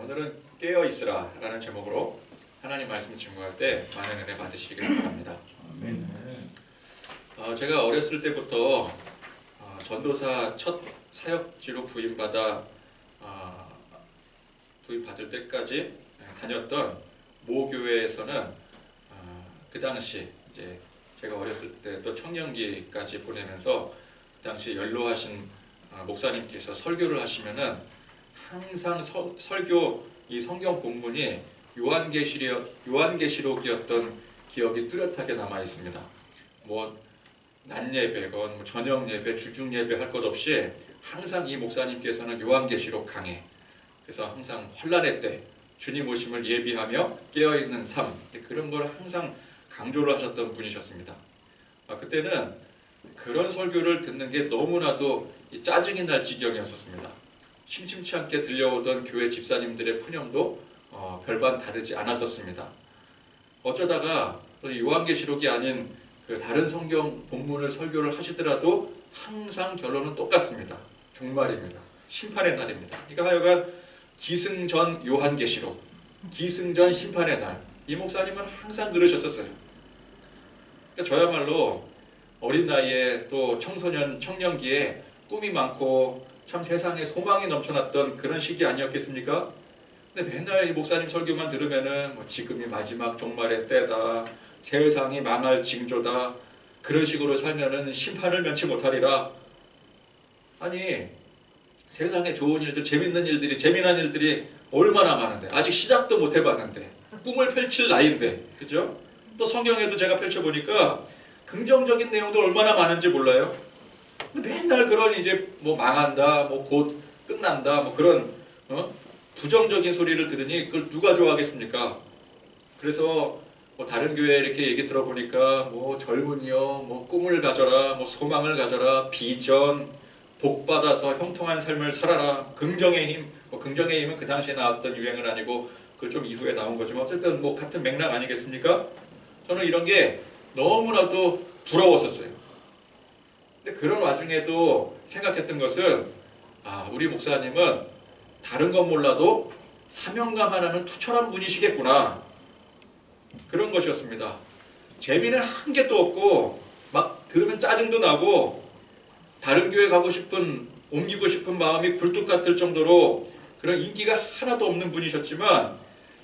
오늘은 깨어 있으라 라는 제목으로 하나님 말씀을 증거할 때 많은 은혜 받으시기를 바랍니다. 제가 어렸을 때부터 전도사 첫 사역지로 부임받을 때까지 다녔던 모교회에서는 그 당시 이제 제가 어렸을 때 또 청년기까지 보내면서 그 당시 연로하신 목사님께서 설교를 하시면은 항상 설교 이 성경 본문이 요한계시록이었던 기억이 뚜렷하게 남아 있습니다. 낮 예배건 저녁 예배, 주중 예배 할 것 없이 항상 이 목사님께서는 요한계시록 강해. 그래서 항상 환난의 때 주님 오심을 예비하며 깨어있는 삶, 그런 걸 항상 강조를 하셨던 분이셨습니다. 그때는 그런 설교를 듣는 게 너무나도 짜증이 날 지경이었습니다. 심심치 않게 들려오던 교회 집사님들의 푸념도 별반 다르지 않았었습니다. 어쩌다가 요한계시록이 아닌 다른 성경 본문을 설교를 하시더라도 항상 결론은 똑같습니다. 종말입니다. 심판의 날입니다. 그러니까 하여간 기승전 요한계시록, 기승전 심판의 날, 이 목사님은 항상 그러셨었어요. 그러니까 저야말로 어린 나이에 또 청년기에 꿈이 많고 참 세상에 소망이 넘쳐났던 그런 시기 아니었겠습니까? 근데 맨날 이 목사님 설교만 들으면은 지금이 마지막 종말의 때다, 세상이 망할 징조다, 그런 식으로 살면은 심판을 면치 못하리라. 아니, 세상에 좋은 일들, 재미난 일들이 얼마나 많은데, 아직 시작도 못 해봤는데, 꿈을 펼칠 나이인데, 그죠? 또 성경에도 제가 펼쳐보니까 긍정적인 내용도 얼마나 많은지 몰라요? 맨날 그런 망한다, 곧 끝난다, 그런 부정적인 소리를 들으니 그걸 누가 좋아하겠습니까? 그래서 다른 교회 이렇게 얘기 들어보니까 젊은이여, 꿈을 가져라, 소망을 가져라, 비전, 복 받아서 형통한 삶을 살아라, 긍정의 힘, 긍정의 힘은 그 당시에 나왔던 유행은 아니고 그 좀 이후에 나온 거지만 어쨌든 같은 맥락 아니겠습니까? 저는 이런 게 너무나도 부러웠었어요. 근데 그런 와중에도 생각했던 것은 우리 목사님은 다른 건 몰라도 사명감 하나는 투철한 분이시겠구나, 그런 것이었습니다. 재미는 한 개도 없고 막 들으면 짜증도 나고 다른 교회 옮기고 싶은 마음이 굴뚝 같을 정도로 그런 인기가 하나도 없는 분이셨지만,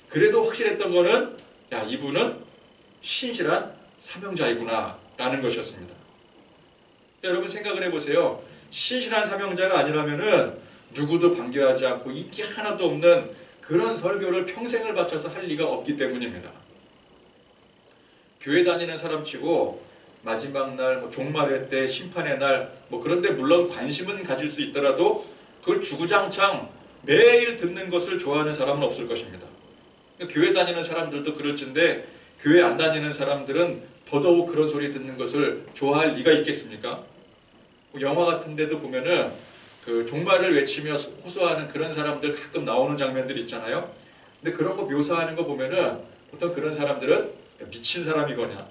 그래도 확실했던 거는 이분은 신실한 사명자이구나 라는 것이었습니다. 여러분 생각을 해보세요. 신실한 사명자가 아니라면은 누구도 반겨하지 않고 인기 하나도 없는 그런 설교를 평생을 바쳐서 할 리가 없기 때문입니다. 교회 다니는 사람치고 마지막 날, 종말의 때, 심판의 날, 그런데 물론 관심은 가질 수 있더라도 그걸 주구장창 매일 듣는 것을 좋아하는 사람은 없을 것입니다. 교회 다니는 사람들도 그럴진데 교회 안 다니는 사람들은 더더욱 그런 소리 듣는 것을 좋아할 리가 있겠습니까? 영화 같은 데도 보면은 그 종말을 외치며 호소하는 그런 사람들 가끔 나오는 장면들이 있잖아요. 근데 그런 거 묘사하는 거 보면은 보통 그런 사람들은 미친 사람이거나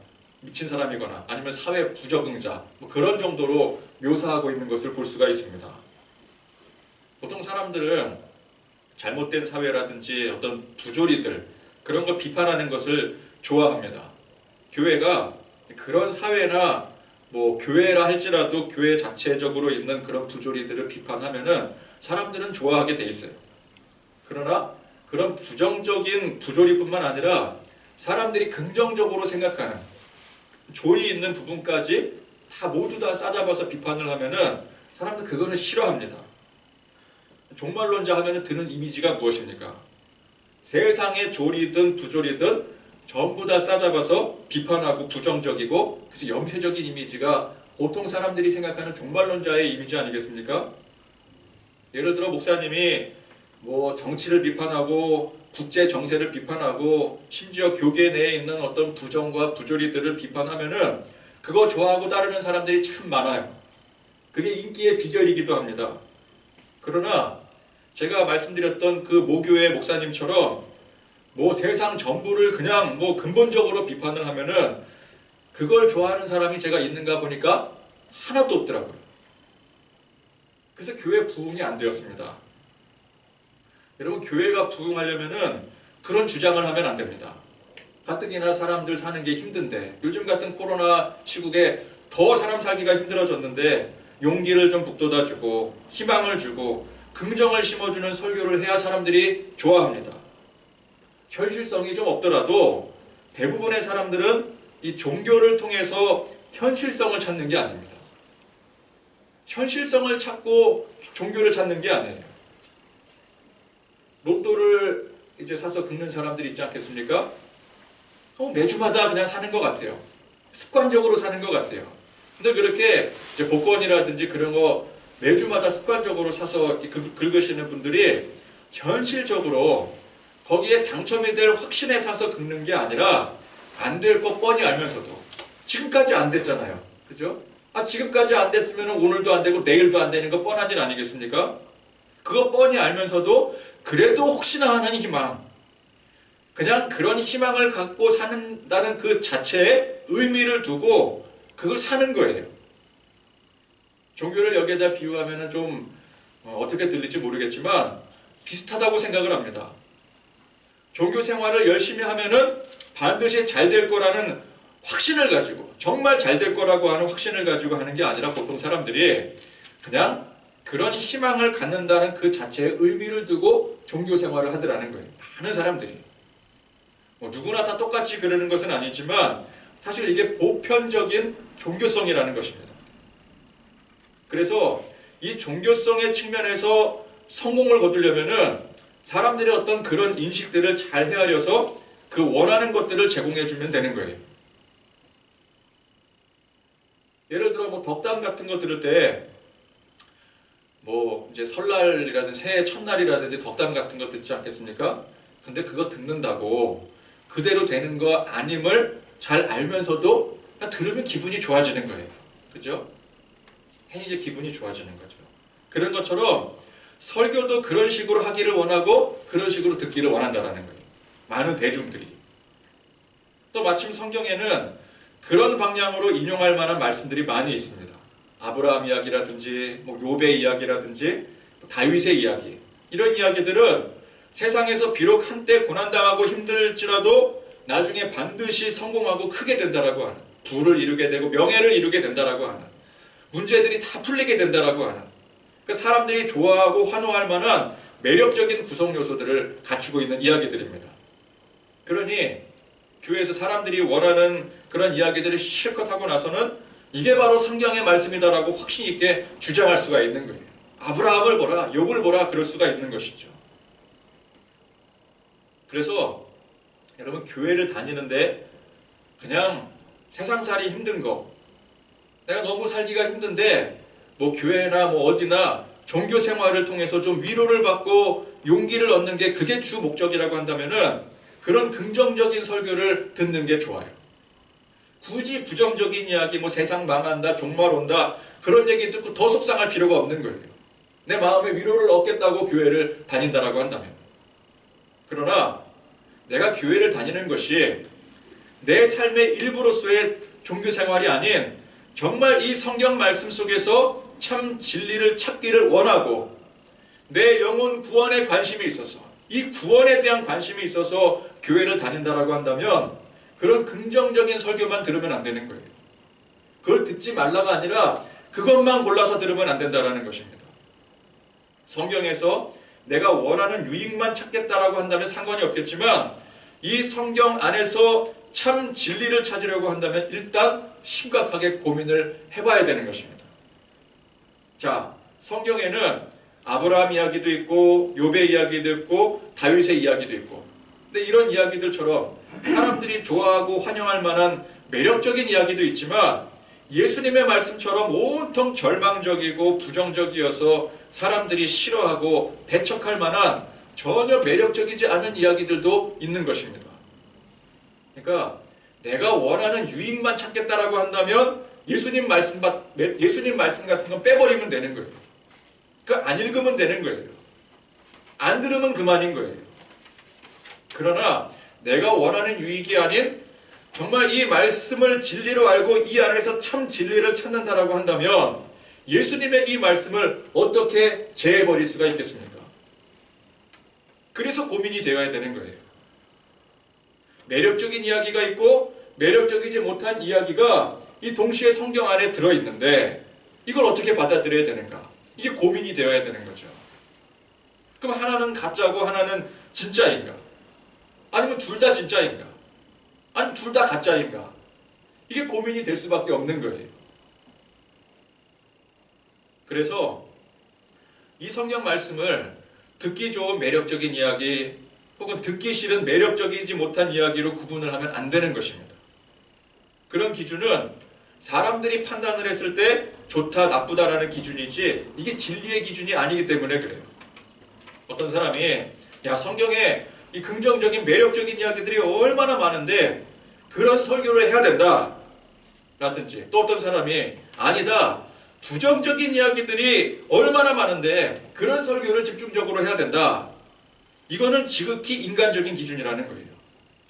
아니면 사회 부적응자, 그런 정도로 묘사하고 있는 것을 볼 수가 있습니다. 보통 사람들은 잘못된 사회라든지 어떤 부조리들, 그런 거 비판하는 것을 좋아합니다. 교회가 그런 사회나 교회라 할지라도 교회 자체적으로 있는 그런 부조리들을 비판하면은 사람들은 좋아하게 돼 있어요. 그러나 그런 부정적인 부조리뿐만 아니라 사람들이 긍정적으로 생각하는 조리 있는 부분까지 모두 다 싸잡아서 비판을 하면은 사람들 그거는 싫어합니다. 종말론자 하면은 드는 이미지가 무엇입니까? 세상의 조리든 부조리든 전부 다 싸잡아서 비판하고 부정적이고, 그래서 염세적인 이미지가 보통 사람들이 생각하는 종말론자의 이미지 아니겠습니까? 예를 들어 목사님이 정치를 비판하고 국제 정세를 비판하고 심지어 교계 내에 있는 어떤 부정과 부조리들을 비판하면은 그거 좋아하고 따르는 사람들이 참 많아요. 그게 인기의 비결이기도 합니다. 그러나 제가 말씀드렸던 그 모교회 목사님처럼 세상 전부를 그냥 근본적으로 비판을 하면은 그걸 좋아하는 사람이 제가 있는가 보니까 하나도 없더라고요. 그래서 교회 부흥이 안 되었습니다. 여러분, 교회가 부흥하려면은 그런 주장을 하면 안 됩니다. 가뜩이나 사람들 사는 게 힘든데, 요즘 같은 코로나 시국에 더 사람 살기가 힘들어졌는데 용기를 좀 북돋아주고 희망을 주고 긍정을 심어주는 설교를 해야 사람들이 좋아합니다. 현실성이 좀 없더라도 대부분의 사람들은 이 종교를 통해서 현실성을 찾는 게 아닙니다. 현실성을 찾고 종교를 찾는 게 아니에요. 로또를 이제 사서 긁는 사람들이 있지 않겠습니까? 매주마다 그냥 사는 것 같아요. 습관적으로 사는 것 같아요. 근데 그렇게 이제 복권이라든지 그런 거 매주마다 습관적으로 사서 긁으시는 분들이 현실적으로 거기에 당첨이 될 확신에 사서 긁는 게 아니라 안 될 거 뻔히 알면서도, 지금까지 안 됐잖아요. 그죠? 지금까지 안 됐으면 오늘도 안 되고 내일도 안 되는 거 뻔한 일 아니겠습니까? 그거 뻔히 알면서도 그래도 혹시나 하는 희망, 그냥 그런 희망을 갖고 산다는 그 자체에 의미를 두고 그걸 사는 거예요. 종교를 여기에다 비유하면 좀 어떻게 들릴지 모르겠지만 비슷하다고 생각을 합니다. 종교 생활을 열심히 하면은 반드시 잘 될 거라는 확신을 가지고, 정말 잘 될 거라고 하는 확신을 가지고 하는 게 아니라 보통 사람들이 그냥 그런 희망을 갖는다는 그 자체에 의미를 두고 종교 생활을 하더라는 거예요. 많은 사람들이. 누구나 다 똑같이 그러는 것은 아니지만 사실 이게 보편적인 종교성이라는 것입니다. 그래서 이 종교성의 측면에서 성공을 거두려면은 사람들의 어떤 그런 인식들을 잘 헤아려서 그 원하는 것들을 제공해 주면 되는 거예요. 예를 들어 덕담 같은 거 들을 때 이제 설날이라든지 새해 첫날이라든지 덕담 같은 거 듣지 않겠습니까? 근데 그거 듣는다고 그대로 되는 거 아님을 잘 알면서도 그냥 들으면 기분이 좋아지는 거예요. 그죠? 이제 기분이 좋아지는 거죠. 그런 것처럼 설교도 그런 식으로 하기를 원하고 그런 식으로 듣기를 원한다라는 거예요. 많은 대중들이. 또 마침 성경에는 그런 방향으로 인용할 만한 말씀들이 많이 있습니다. 아브라함 이야기라든지 욥의 이야기라든지 다윗의 이야기, 이런 이야기들은 세상에서 비록 한때 고난당하고 힘들지라도 나중에 반드시 성공하고 크게 된다라고 하는, 부를 이루게 되고 명예를 이루게 된다라고 하는, 문제들이 다 풀리게 된다라고 하는, 그 사람들이 좋아하고 환호할 만한 매력적인 구성 요소들을 갖추고 있는 이야기들입니다. 그러니 교회에서 사람들이 원하는 그런 이야기들을 실컷 하고 나서는 이게 바로 성경의 말씀이다라고 확신 있게 주장할 수가 있는 거예요. 아브라함을 보라, 욥을 보라, 그럴 수가 있는 것이죠. 그래서 여러분, 교회를 다니는데 그냥 세상살이 힘든 거, 내가 너무 살기가 힘든데 교회나 어디나 종교 생활을 통해서 좀 위로를 받고 용기를 얻는 게 그게 주 목적이라고 한다면은 그런 긍정적인 설교를 듣는 게 좋아요. 굳이 부정적인 이야기, 세상 망한다, 종말 온다, 그런 얘기 듣고 더 속상할 필요가 없는 거예요. 내 마음에 위로를 얻겠다고 교회를 다닌다라고 한다면. 그러나 내가 교회를 다니는 것이 내 삶의 일부로서의 종교 생활이 아닌 정말 이 성경 말씀 속에서 참 진리를 찾기를 원하고 내 영혼 구원에 관심이 있어서, 이 구원에 대한 관심이 있어서 교회를 다닌다라고 한다면 그런 긍정적인 설교만 들으면 안 되는 거예요. 그걸 듣지 말라가 아니라 그것만 골라서 들으면 안 된다라는 것입니다. 성경에서 내가 원하는 유익만 찾겠다라고 한다면 상관이 없겠지만 이 성경 안에서 참 진리를 찾으려고 한다면 일단 심각하게 고민을 해봐야 되는 것입니다. 자, 성경에는 아브라함 이야기도 있고 욥의 이야기도 있고 다윗의 이야기도 있고, 근데 이런 이야기들처럼 사람들이 좋아하고 환영할 만한 매력적인 이야기도 있지만 예수님의 말씀처럼 온통 절망적이고 부정적이어서 사람들이 싫어하고 배척할 만한 전혀 매력적이지 않은 이야기들도 있는 것입니다. 그러니까 내가 원하는 유익만 찾겠다라고 한다면 예수님 말씀 같은 건 빼버리면 되는 거예요. 그러니까 안 읽으면 되는 거예요. 안 들으면 그만인 거예요. 그러나 내가 원하는 유익이 아닌 정말 이 말씀을 진리로 알고 이 안에서 참 진리를 찾는다라고 한다면 예수님의 이 말씀을 어떻게 제해버릴 수가 있겠습니까? 그래서 고민이 되어야 되는 거예요. 매력적인 이야기가 있고 매력적이지 못한 이야기가 이 동시에 성경 안에 들어있는데 이걸 어떻게 받아들여야 되는가? 이게 고민이 되어야 되는 거죠. 그럼 하나는 가짜고 하나는 진짜인가? 아니면 둘 다 진짜인가? 아니면 둘 다 가짜인가? 이게 고민이 될 수밖에 없는 거예요. 그래서 이 성경 말씀을 듣기 좋은 매력적인 이야기 혹은 듣기 싫은 매력적이지 못한 이야기로 구분을 하면 안 되는 것입니다. 그런 기준은 사람들이 판단을 했을 때 좋다 나쁘다라는 기준이지 이게 진리의 기준이 아니기 때문에 그래요. 어떤 사람이 야 성경에 이 긍정적인 매력적인 이야기들이 얼마나 많은데 그런 설교를 해야 된다 라든지, 또 어떤 사람이 아니다 부정적인 이야기들이 얼마나 많은데 그런 설교를 집중적으로 해야 된다. 이거는 지극히 인간적인 기준이라는 거예요.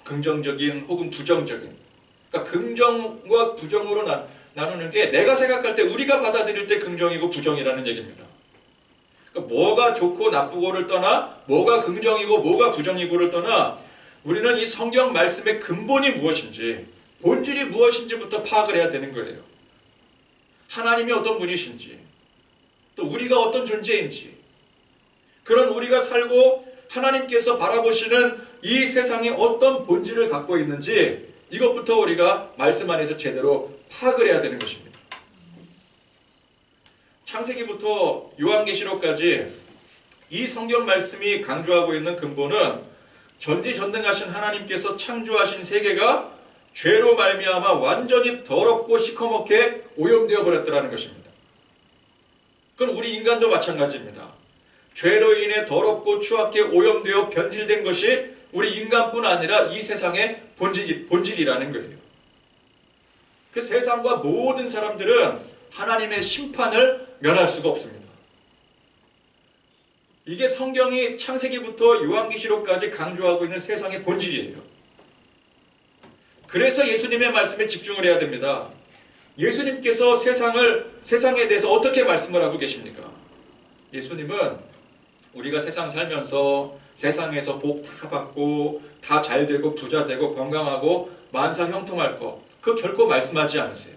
긍정적인 혹은 부정적인. 그러니까 긍정과 부정으로 나누는 게 내가 생각할 때 우리가 받아들일 때 긍정이고 부정이라는 얘기입니다. 그러니까 뭐가 좋고 나쁘고를 떠나 뭐가 긍정이고 뭐가 부정이고를 떠나 우리는 이 성경 말씀의 근본이 무엇인지 본질이 무엇인지부터 파악을 해야 되는 거예요. 하나님이 어떤 분이신지 또 우리가 어떤 존재인지 그런 우리가 살고 하나님께서 바라보시는 이 세상이 어떤 본질을 갖고 있는지 이것부터 우리가 말씀 안에서 제대로 파악을 해야 되는 것입니다. 창세기부터 요한계시록까지 이 성경 말씀이 강조하고 있는 근본은 전지전능하신 하나님께서 창조하신 세계가 죄로 말미암아 완전히 더럽고 시커멓게 오염되어 버렸다는 것입니다. 그건 우리 인간도 마찬가지입니다. 죄로 인해 더럽고 추악게 오염되어 변질된 것이 우리 인간뿐 아니라 이 세상의 본질이라는 거예요. 그 세상과 모든 사람들은 하나님의 심판을 면할 수가 없습니다. 이게 성경이 창세기부터 요한계시록까지 강조하고 있는 세상의 본질이에요. 그래서 예수님의 말씀에 집중을 해야 됩니다. 예수님께서 세상에 대해서 어떻게 말씀을 하고 계십니까? 예수님은 우리가 세상 살면서 세상에서 복 다 받고 다 잘되고 부자되고 건강하고 만사 형통할 것 그거 결코 말씀하지 않으세요.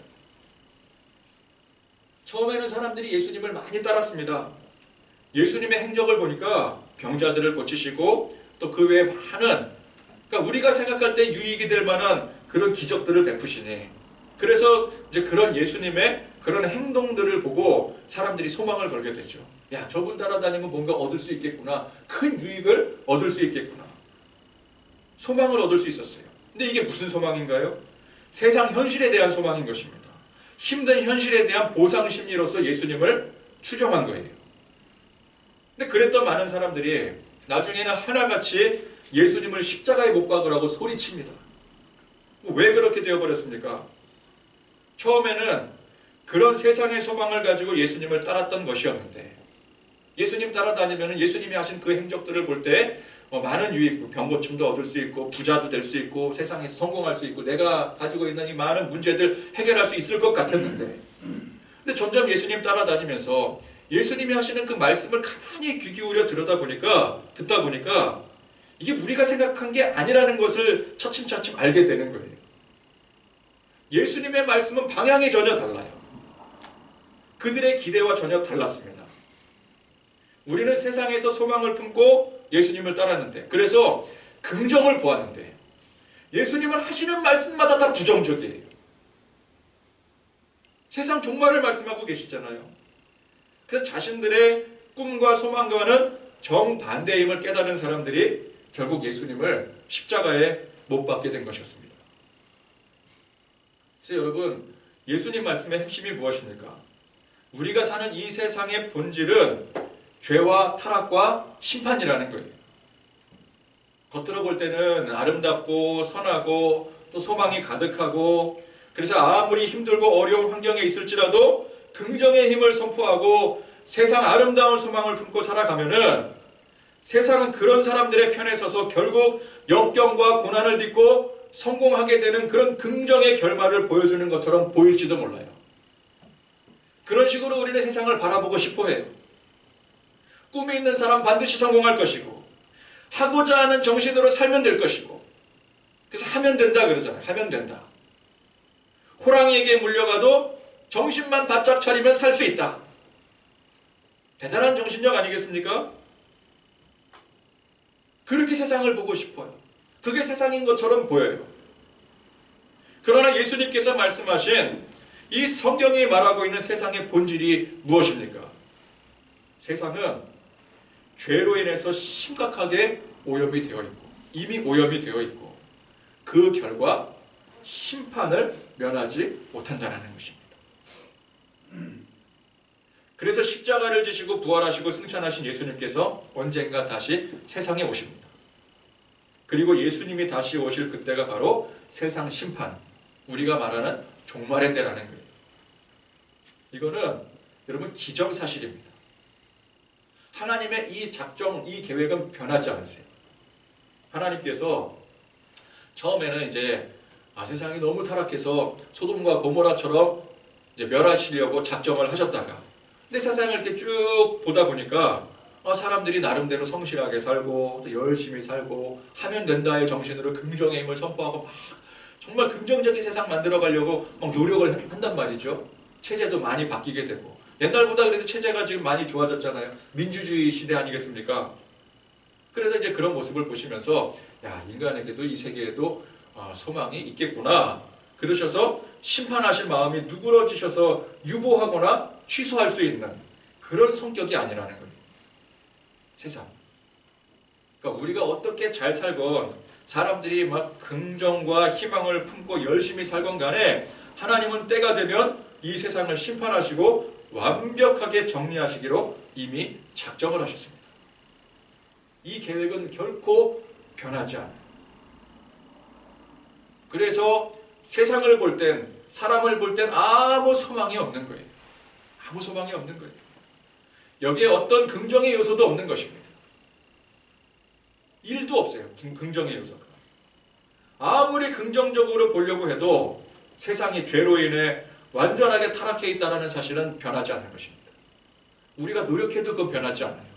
처음에는 사람들이 예수님을 많이 따랐습니다. 예수님의 행적을 보니까 병자들을 고치시고 또 그 외에 많은 그러니까 우리가 생각할 때 유익이 될 만한 그런 기적들을 베푸시니 그래서 이제 그런 예수님의 그런 행동들을 보고 사람들이 소망을 걸게 되죠. 야, 저분 따라다니면 뭔가 얻을 수 있겠구나. 큰 유익을 얻을 수 있겠구나. 소망을 얻을 수 있었어요. 근데 이게 무슨 소망인가요? 세상 현실에 대한 소망인 것입니다. 힘든 현실에 대한 보상 심리로서 예수님을 추정한 거예요. 근데 그랬던 많은 사람들이 나중에는 하나같이 예수님을 십자가에 못 박으라고 소리칩니다. 왜 그렇게 되어버렸습니까? 처음에는 그런 세상의 소망을 가지고 예수님을 따랐던 것이었는데 예수님 따라다니면 예수님이 하신 그 행적들을 볼 때 많은 유익, 병고침도 얻을 수 있고 부자도 될 수 있고 세상에서 성공할 수 있고 내가 가지고 있는 이 많은 문제들 해결할 수 있을 것 같았는데 근데 점점 예수님 따라다니면서 예수님이 하시는 그 말씀을 가만히 귀 기울여 듣다 보니까 이게 우리가 생각한 게 아니라는 것을 차츰차츰 알게 되는 거예요. 예수님의 말씀은 방향이 전혀 달라요. 그들의 기대와 전혀 달랐습니다. 우리는 세상에서 소망을 품고 예수님을 따랐는데 그래서 긍정을 보았는데 예수님은 하시는 말씀마다 다 부정적이에요. 세상 종말을 말씀하고 계시잖아요. 그래서 자신들의 꿈과 소망과는 정반대임을 깨달은 사람들이 결국 예수님을 십자가에 못 박게 된 것이었습니다. 그래서 여러분 예수님 말씀의 핵심이 무엇입니까? 우리가 사는 이 세상의 본질은 죄와 타락과 심판이라는 거예요. 겉으로 볼 때는 아름답고 선하고 또 소망이 가득하고 그래서 아무리 힘들고 어려운 환경에 있을지라도 긍정의 힘을 선포하고 세상 아름다운 소망을 품고 살아가면은 세상은 그런 사람들의 편에 서서 결국 역경과 고난을 딛고 성공하게 되는 그런 긍정의 결말을 보여주는 것처럼 보일지도 몰라요. 그런 식으로 우리는 세상을 바라보고 싶어 해요. 꿈이 있는 사람 반드시 성공할 것이고 하고자 하는 정신으로 살면 될 것이고, 그래서 하면 된다 그러잖아요. 하면 된다. 호랑이에게 물려가도 정신만 바짝 차리면 살 수 있다. 대단한 정신력 아니겠습니까? 그렇게 세상을 보고 싶어요. 그게 세상인 것처럼 보여요. 그러나 예수님께서 말씀하신 이 성경이 말하고 있는 세상의 본질이 무엇입니까? 세상은 죄로 인해서 심각하게 오염이 되어 있고, 이미 오염이 되어 있고, 그 결과 심판을 면하지 못한다는 것입니다. 그래서 십자가를 지시고 부활하시고 승천하신 예수님께서 언젠가 다시 세상에 오십니다. 그리고 예수님이 다시 오실 그때가 바로 세상 심판, 우리가 말하는 종말의 때라는 거예요. 이거는 여러분 기정사실입니다. 하나님의 이 작정, 이 계획은 변하지 않으세요. 하나님께서 처음에는 이제 세상이 너무 타락해서 소돔과 고모라처럼 이제 멸하시려고 작정을 하셨다가, 근데 세상을 이렇게 쭉 보다 보니까 사람들이 나름대로 성실하게 살고 또 열심히 살고 하면 된다의 정신으로 긍정의 힘을 선포하고 막 정말 긍정적인 세상 만들어 가려고 막 노력을 한단 말이죠. 체제도 많이 바뀌게 되고, 옛날보다 그래도 체제가 지금 많이 좋아졌잖아요. 민주주의 시대 아니겠습니까? 그래서 이제 그런 모습을 보시면서 야, 인간에게도 이 세계에도 소망이 있겠구나. 그러셔서 심판하실 마음이 누그러지셔서 유보하거나 취소할 수 있는 그런 성격이 아니라는 거예요. 세상. 그러니까 우리가 어떻게 잘 살건, 사람들이 막 긍정과 희망을 품고 열심히 살건 간에 하나님은 때가 되면 이 세상을 심판하시고 완벽하게 정리하시기로 이미 작정을 하셨습니다. 이 계획은 결코 변하지 않아요. 그래서 세상을 볼 땐, 사람을 볼 땐 아무 소망이 없는 거예요. 아무 소망이 없는 거예요. 여기에 어떤 긍정의 요소도 없는 것입니다. 일도 없어요. 긍정의 요소가. 아무리 긍정적으로 보려고 해도 세상이 죄로 인해 완전하게 타락해 있다는 사실은 변하지 않는 것입니다. 우리가 노력해도 그건 변하지 않아요.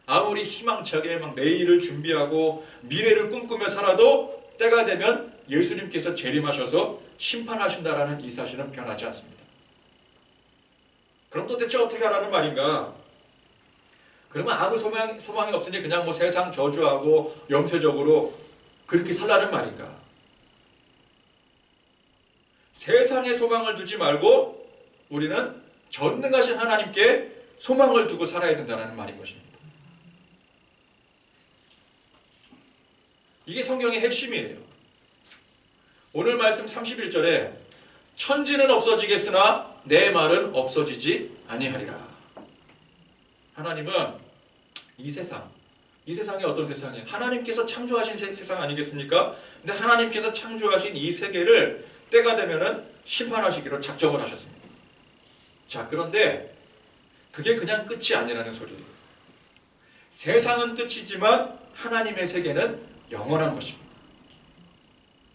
아무리 희망차게 막 내일을 준비하고 미래를 꿈꾸며 살아도 때가 되면 예수님께서 재림하셔서 심판하신다라는 이 사실은 변하지 않습니다. 그럼 도대체 어떻게 하라는 말인가? 그러면 아무 소망이 없으니 그냥 뭐 세상 저주하고 염세적으로 그렇게 살라는 말인가? 세상에 소망을 두지 말고 우리는 전능하신 하나님께 소망을 두고 살아야 된다는 말인 것입니다. 이게 성경의 핵심이에요. 오늘 말씀 31절에 천지는 없어지겠으나 내 말은 없어지지 아니하리라. 하나님은 이 세상이 어떤 세상이에요? 하나님께서 창조하신 세상 아니겠습니까? 근데 하나님께서 창조하신 이 세계를 때가 되면은 심판하시기로 작정을 하셨습니다. 자, 그런데 그게 그냥 끝이 아니라는 소리예요. 세상은 끝이지만 하나님의 세계는 영원한 것입니다.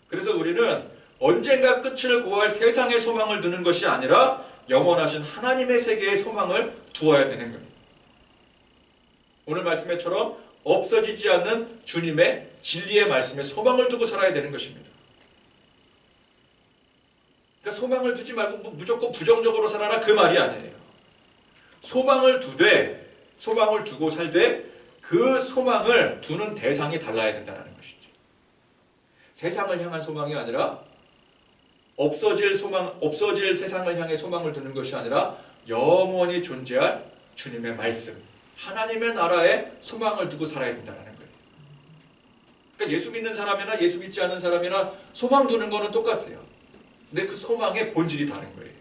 그래서 우리는 언젠가 끝을 고할 세상의 소망을 두는 것이 아니라 영원하신 하나님의 세계의 소망을 두어야 되는 거예요. 오늘 말씀에처럼 없어지지 않는 주님의 진리의 말씀에 소망을 두고 살아야 되는 것입니다. 그러니까 소망을 두지 말고 무조건 부정적으로 살아라 그 말이 아니에요. 소망을 두고 살되 그 소망을 두는 대상이 달라야 된다는 것이죠. 세상을 향한 소망이 아니라 없어질 세상을 향해 소망을 두는 것이 아니라 영원히 존재할 주님의 말씀, 하나님의 나라에 소망을 두고 살아야 된다는 거예요. 그러니까 예수 믿는 사람이나 예수 믿지 않는 사람이나 소망 두는 거는 똑같아요. 근데 그 소망의 본질이 다른 거예요.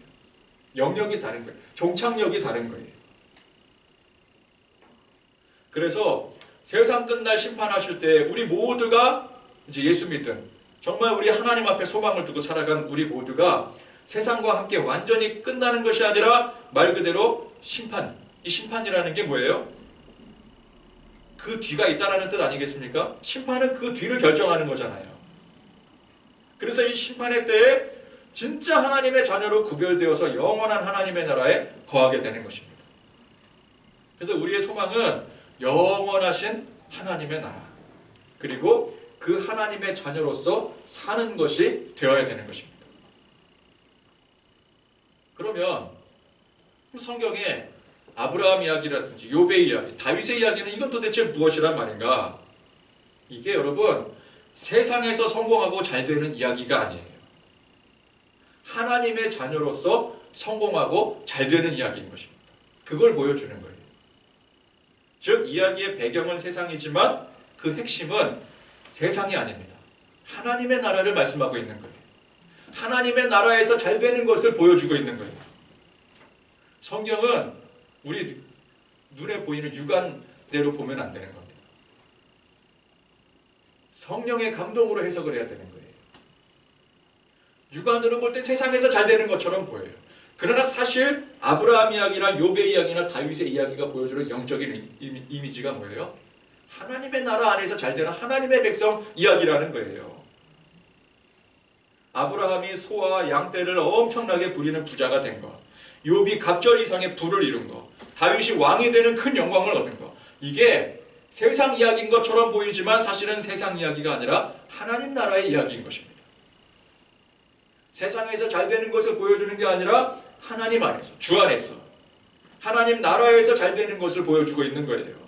영역이 다른 거예요. 종착역이 다른 거예요. 그래서 세상 끝날 심판하실 때 우리 모두가 이제 예수 믿든 정말 우리 하나님 앞에 소망을 두고 살아간 우리 모두가 세상과 함께 완전히 끝나는 것이 아니라 말 그대로 심판, 이 심판이라는 게 뭐예요? 그 뒤가 있다라는 뜻 아니겠습니까? 심판은 그 뒤를 결정하는 거잖아요. 그래서 이 심판의 때에 진짜 하나님의 자녀로 구별되어서 영원한 하나님의 나라에 거하게 되는 것입니다. 그래서 우리의 소망은 영원하신 하나님의 나라, 그리고 그 하나님의 자녀로서 사는 것이 되어야 되는 것입니다. 그러면 성경에 아브라함 이야기라든지 욥의 이야기, 다윗의 이야기는 이건 도대체 무엇이란 말인가? 이게 여러분 세상에서 성공하고 잘 되는 이야기가 아니에요. 하나님의 자녀로서 성공하고 잘 되는 이야기인 것입니다. 그걸 보여주는 거예요. 즉 이야기의 배경은 세상이지만 그 핵심은 세상이 아닙니다. 하나님의 나라를 말씀하고 있는 거예요. 하나님의 나라에서 잘 되는 것을 보여주고 있는 거예요. 성경은 우리 눈에 보이는 육안대로 보면 안 되는 겁니다. 성령의 감동으로 해석을 해야 되는 거예요. 육안으로 볼 때 세상에서 잘 되는 것처럼 보여요. 그러나 사실 아브라함 이야기나 욥의 이야기나 다윗의 이야기가 보여주는 영적인 이미지가 뭐예요? 하나님의 나라 안에서 잘 되는 하나님의 백성 이야기라는 거예요. 아브라함이 소와 양떼를 엄청나게 부리는 부자가 된 것, 욥이 갑절 이상의 부를 이룬 것, 다윗이 왕이 되는 큰 영광을 얻은 것, 이게 세상 이야기인 것처럼 보이지만 사실은 세상 이야기가 아니라 하나님 나라의 이야기인 것입니다. 세상에서 잘 되는 것을 보여주는 게 아니라 하나님 안에서, 주 안에서, 하나님 나라에서 잘 되는 것을 보여주고 있는 거예요.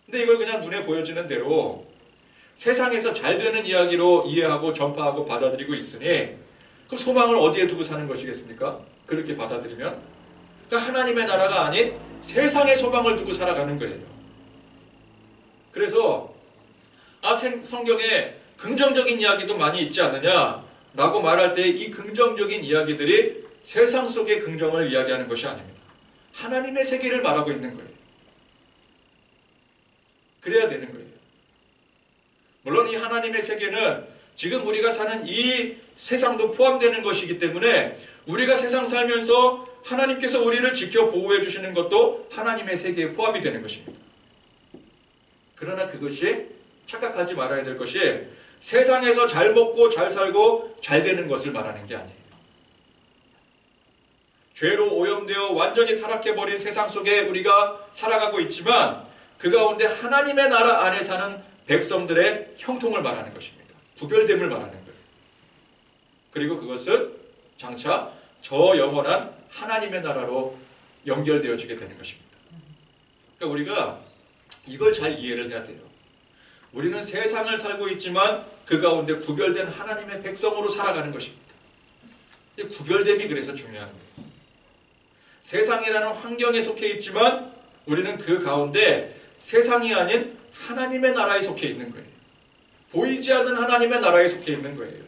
근데 이걸 그냥 눈에 보여지는 대로 세상에서 잘 되는 이야기로 이해하고 전파하고 받아들이고 있으니 그럼 소망을 어디에 두고 사는 것이겠습니까? 그렇게 받아들이면 그러니까 하나님의 나라가 아닌 세상의 소망을 두고 살아가는 거예요. 그래서 성경에 긍정적인 이야기도 많이 있지 않느냐 라고 말할 때 이 긍정적인 이야기들이 세상 속의 긍정을 이야기하는 것이 아닙니다. 하나님의 세계를 말하고 있는 거예요. 그래야 되는 거예요. 물론 이 하나님의 세계는 지금 우리가 사는 이 세상도 포함되는 것이기 때문에 우리가 세상 살면서 하나님께서 우리를 지켜 보호해 주시는 것도 하나님의 세계에 포함이 되는 것입니다. 그러나 그것이 착각하지 말아야 될 것이 세상에서 잘 먹고 잘 살고 잘 되는 것을 말하는 게 아니에요. 죄로 오염되어 완전히 타락해버린 세상 속에 우리가 살아가고 있지만 그 가운데 하나님의 나라 안에 사는 백성들의 형통을 말하는 것입니다. 구별됨을 말하는 거예요. 그리고 그것은 장차 저 영원한 하나님의 나라로 연결되어지게 되는 것입니다. 그러니까 우리가 이걸 잘 이해를 해야 돼요. 우리는 세상을 살고 있지만 그 가운데 구별된 하나님의 백성으로 살아가는 것입니다. 이 구별됨이 그래서 중요한 거예요. 세상이라는 환경에 속해 있지만 우리는 그 가운데 세상이 아닌 하나님의 나라에 속해 있는 거예요. 보이지 않는 하나님의 나라에 속해 있는 거예요.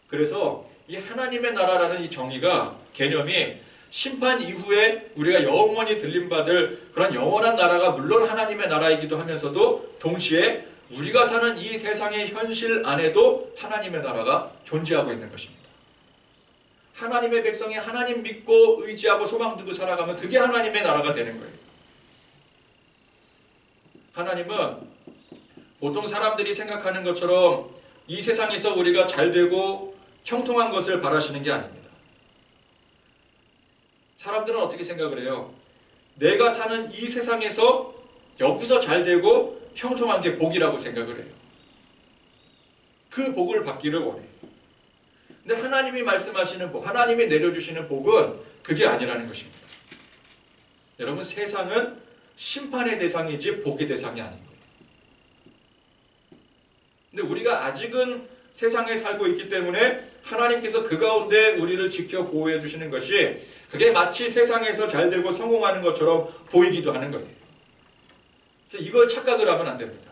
그래서 이 하나님의 나라라는 이 정의가, 개념이 심판 이후에 우리가 영원히 들림받을 그런 영원한 나라가 물론 하나님의 나라이기도 하면서도 동시에 우리가 사는 이 세상의 현실 안에도 하나님의 나라가 존재하고 있는 것입니다. 하나님의 백성이 하나님 믿고 의지하고 소망 두고 살아가면 그게 하나님의 나라가 되는 거예요. 하나님은 보통 사람들이 생각하는 것처럼 이 세상에서 우리가 잘 되고 형통한 것을 바라시는 게 아닙니다. 사람들은 어떻게 생각을 해요? 내가 사는 이 세상에서 여기서 잘 되고 형통한 게 복이라고 생각을 해요. 그 복을 받기를 원해요. 근데 하나님이 말씀하시는 복, 하나님이 내려주시는 복은 그게 아니라는 것입니다. 여러분, 세상은 심판의 대상이지 복의 대상이 아닌 거예요. 근데 우리가 아직은 세상에 살고 있기 때문에 하나님께서 그 가운데 우리를 지켜 보호해 주시는 것이 그게 마치 세상에서 잘 되고 성공하는 것처럼 보이기도 하는 거예요. 그래서 이걸 착각을 하면 안 됩니다.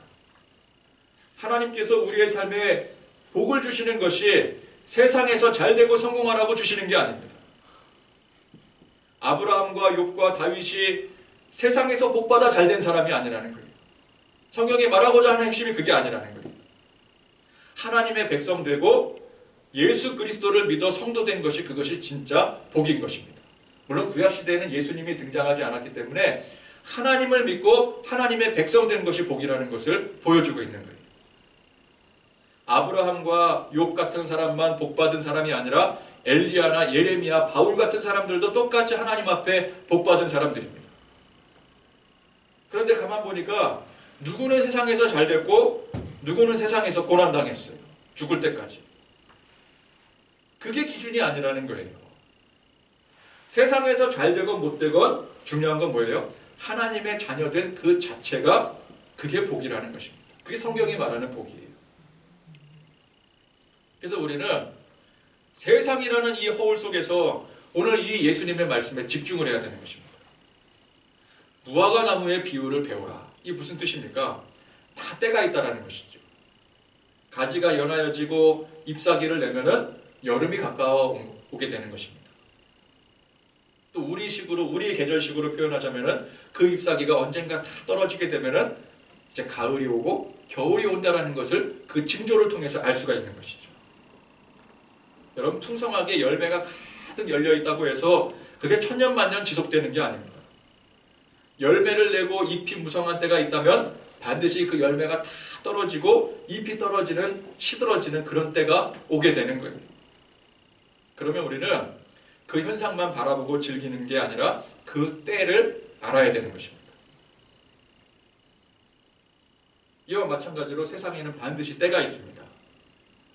하나님께서 우리의 삶에 복을 주시는 것이 세상에서 잘 되고 성공하라고 주시는 게 아닙니다. 아브라함과 욥과 다윗이 세상에서 복받아 잘된 사람이 아니라는 거예요. 성경이 말하고자 하는 핵심이 그게 아니라는 거예요. 하나님의 백성 되고 예수 그리스도를 믿어 성도된 것이 그것이 진짜 복인 것입니다. 물론 구약시대에는 예수님이 등장하지 않았기 때문에 하나님을 믿고 하나님의 백성 된 것이 복이라는 것을 보여주고 있는 거예요. 아브라함과 욥 같은 사람만 복받은 사람이 아니라 엘리야나 예레미야, 바울 같은 사람들도 똑같이 하나님 앞에 복받은 사람들입니다. 그런데 가만 보니까 누구는 세상에서 잘 됐고 누구는 세상에서 고난당했어요. 죽을 때까지. 그게 기준이 아니라는 거예요. 세상에서 잘 되건 못 되건 중요한 건 뭐예요? 하나님의 자녀된 그 자체가 그게 복이라는 것입니다. 그게 성경이 말하는 복이에요. 그래서 우리는 세상이라는 이 허울 속에서 오늘 이 예수님의 말씀에 집중을 해야 되는 것입니다. 무화과 나무의 비유를 배우라. 이게 무슨 뜻입니까? 다 때가 있다라는 것이죠. 가지가 연하여지고 잎사귀를 내면은 여름이 가까워 오게 되는 것입니다. 또 우리의 계절식으로 표현하자면은 그 잎사귀가 언젠가 다 떨어지게 되면은 이제 가을이 오고 겨울이 온다라는 것을 그 징조를 통해서 알 수가 있는 것이죠. 여러분, 풍성하게 열매가 가득 열려 있다고 해서 그게 천년만년 지속되는 게 아닙니다. 열매를 내고 잎이 무성한 때가 있다면 반드시 그 열매가 다 떨어지고 잎이 떨어지는, 시들어지는 그런 때가 오게 되는 거예요. 그러면 우리는 그 현상만 바라보고 즐기는 게 아니라 그 때를 알아야 되는 것입니다. 이와 마찬가지로 세상에는 반드시 때가 있습니다.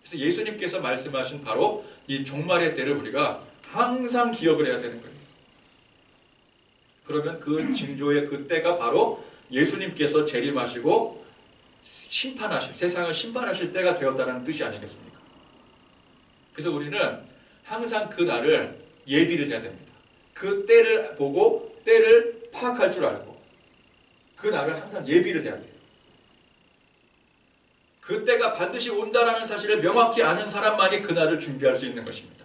그래서 예수님께서 말씀하신 바로 이 종말의 때를 우리가 항상 기억을 해야 되는 거예요. 그러면 그 징조의 그 때가 바로 예수님께서 재림하시고 세상을 심판하실 때가 되었다는 뜻이 아니겠습니까? 그래서 우리는 항상 그 날을 예비를 해야 됩니다. 그 때를 보고 때를 파악할 줄 알고 그 날을 항상 예비를 해야 돼요. 그 때가 반드시 온다라는 사실을 명확히 아는 사람만이 그 날을 준비할 수 있는 것입니다.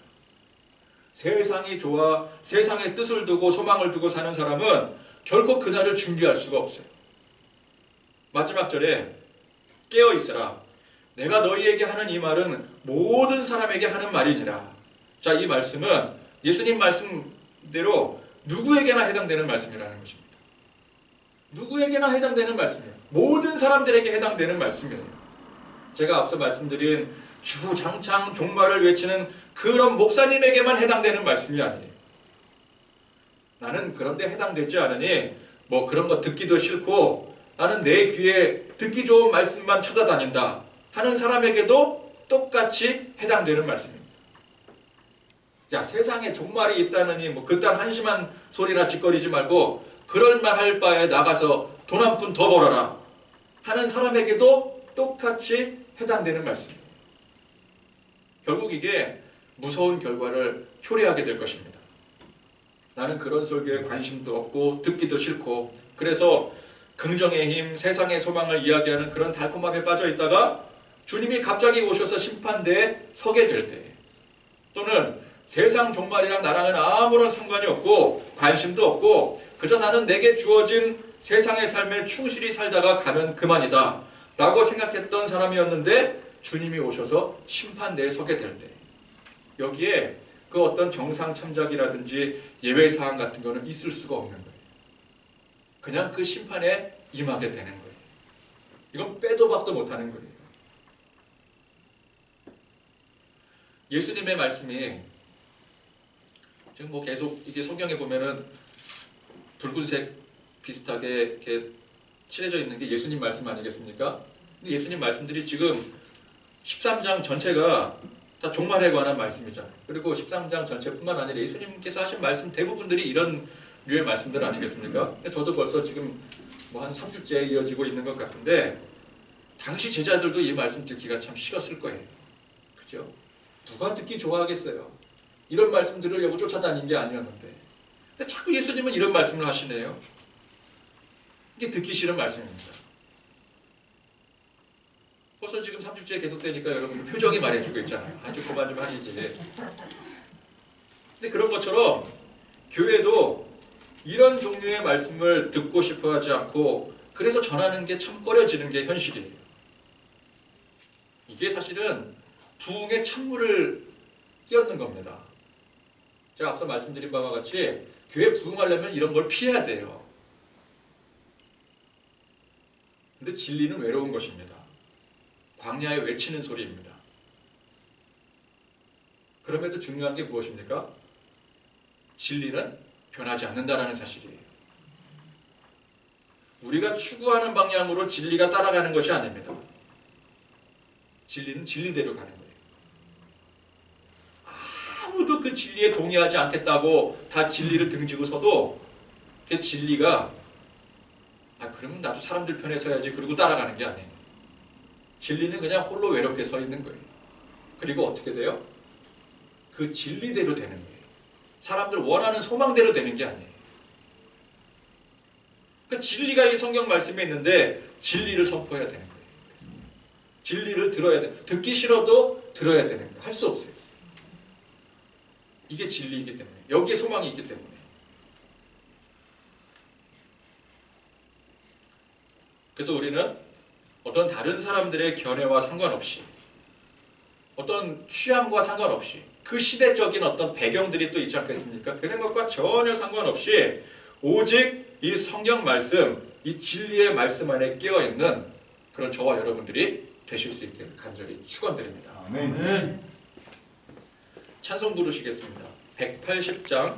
세상이 좋아 세상의 뜻을 두고 소망을 두고 사는 사람은 결코 그 날을 준비할 수가 없어요. 마지막 절에 깨어 있으라. 내가 너희에게 하는 이 말은 모든 사람에게 하는 말이니라. 자, 이 말씀은 예수님 말씀대로 누구에게나 해당되는 말씀이라는 것입니다. 누구에게나 해당되는 말씀이에요. 모든 사람들에게 해당되는 말씀이에요. 제가 앞서 말씀드린 주장창 종말을 외치는 그런 목사님에게만 해당되는 말씀이 아니에요. 나는 그런데 해당되지 않으니 뭐 그런 거 듣기도 싫고 나는 내 귀에 듣기 좋은 말씀만 찾아다닌다 하는 사람에게도 똑같이 해당되는 말씀입니다. 자, 세상에 종말이 있다느니 뭐 그딴 한심한 소리나 짓거리지 말고 그럴만할 바에 나가서 돈 한 푼 더 벌어라 하는 사람에게도 똑같이 해당되는 말씀이에요. 결국 이게 무서운 결과를 초래하게 될 것입니다. 나는 그런 설교에 관심도 없고 듣기도 싫고 그래서 긍정의 힘, 세상의 소망을 이야기하는 그런 달콤함에 빠져 있다가 주님이 갑자기 오셔서 심판대에 서게 될 때 또는 세상 종말이랑 나랑은 아무런 상관이 없고 관심도 없고 그저 나는 내게 주어진 세상의 삶에 충실히 살다가 가면 그만이다 라고 생각했던 사람이었는데 주님이 오셔서 심판대에 서게 될 때 여기에 그 어떤 정상 참작이라든지 예외사항 같은 거는 있을 수가 없는 거예요. 그냥 그 심판에 임하게 되는 거예요. 이건 빼도 박도 못하는 거예요. 예수님의 말씀이 지금 뭐 계속 이게 성경에 보면은 붉은색 비슷하게 이렇게 칠해져 있는 게 예수님 말씀 아니겠습니까? 근데 예수님 말씀들이 지금 13장 전체가 다 종말에 관한 말씀이잖아요. 그리고 13장 전체뿐만 아니라 예수님께서 하신 말씀 대부분들이 이런 류의 말씀들 아니겠습니까? 근데 저도 벌써 지금 뭐 한 3주째 이어지고 있는 것 같은데 당시 제자들도 이 말씀 듣기가 참 싫었을 거예요. 그죠? 누가 듣기 좋아하겠어요? 이런 말씀 들으려고 쫓아다닌 게 아니었는데 근데 자꾸 예수님은 이런 말씀을 하시네요. 이게 듣기 싫은 말씀입니다. 벌써 지금 3주째 계속되니까 여러분 표정이 말해주고 있잖아요. 아주 그만 좀 하시지. 근데 그런 것처럼 교회도 이런 종류의 말씀을 듣고 싶어 하지 않고 그래서 전하는 게 참 꺼려지는 게 현실이에요. 이게 사실은 부흥의 찬물을 끼얹는 겁니다. 제가 앞서 말씀드린 바와 같이 교회 부흥하려면 이런 걸 피해야 돼요. 근데 진리는 외로운 것입니다. 광야에 외치는 소리입니다. 그럼에도 중요한 게 무엇입니까? 진리는 변하지 않는다는 사실이에요. 우리가 추구하는 방향으로 진리가 따라가는 것이 아닙니다. 진리는 진리대로 가는 거예요. 아무도 그 진리에 동의하지 않겠다고 다 진리를 등지고 서도 그 진리가 그러면 나도 사람들 편에 서야지 그러고 따라가는 게 아니에요. 진리는 그냥 홀로 외롭게 서 있는 거예요. 그리고 어떻게 돼요? 그 진리대로 되는 거예요. 사람들 원하는 소망대로 되는 게 아니에요. 그 진리가 이 성경 말씀에 있는데 진리를 선포해야 되는 거예요. 진리를 들어야 돼. 듣기 싫어도 들어야 되는 거예요. 할 수 없어요. 이게 진리이기 때문에. 여기에 소망이 있기 때문에. 그래서 우리는 어떤 다른 사람들의 견해와 상관없이, 어떤 취향과 상관없이, 그 시대적인 어떤 배경들이 또 있지 않겠습니까? 그런 것과 전혀 상관없이 오직 이 성경 말씀, 이 진리의 말씀 안에 깨어있는 그런 저와 여러분들이 되실 수 있기를 간절히 축원드립니다. 아멘. 찬송 부르시겠습니다. 180장